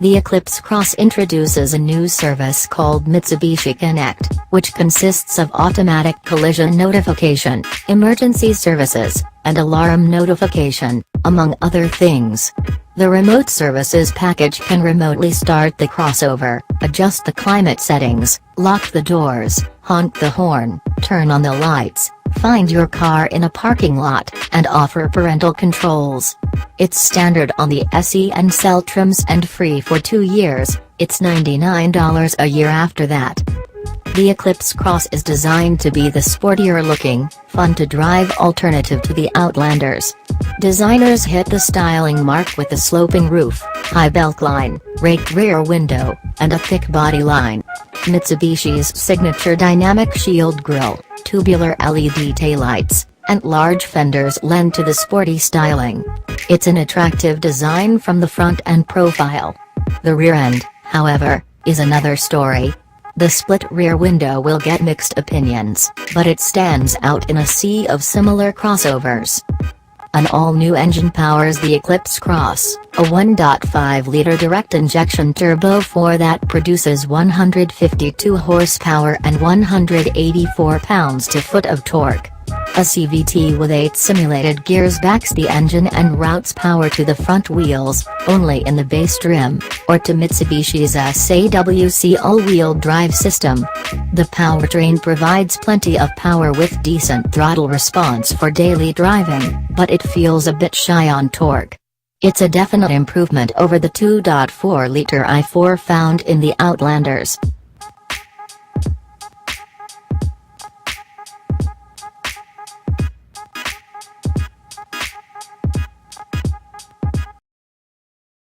The Eclipse Cross introduces a new service called Mitsubishi Connect, which consists of automatic collision notification, emergency services, and alarm notification, among other things. The remote services package can remotely start the crossover, adjust the climate settings, lock the doors, honk the horn, turn on the lights, find your car in a parking lot, and offer parental controls. It's standard on the SE and Cell trims and free for 2 years. It's $99 a year after that. The Eclipse Cross is designed to be the sportier-looking, fun-to-drive alternative to the Outlanders. Designers hit the styling mark with a sloping roof, high beltline, raked rear window, and a thick body line. Mitsubishi's signature dynamic shield grille, tubular LED taillights, and large fenders lend to the sporty styling. It's an attractive design from the front and profile. The rear end, however, is another story. The split rear window will get mixed opinions, but it stands out in a sea of similar crossovers. An all-new engine powers the Eclipse Cross, a 1.5-liter direct-injection turbo 4 that produces 152 horsepower and 184 pounds-to-foot of torque. A CVT with 8 simulated gears backs the engine and routes power to the front wheels, only in the base trim, or to Mitsubishi's SAWC all-wheel drive system. The powertrain provides plenty of power with decent throttle response for daily driving, but it feels a bit shy on torque. It's a definite improvement over the 2.4-liter i4 found in the Outlanders.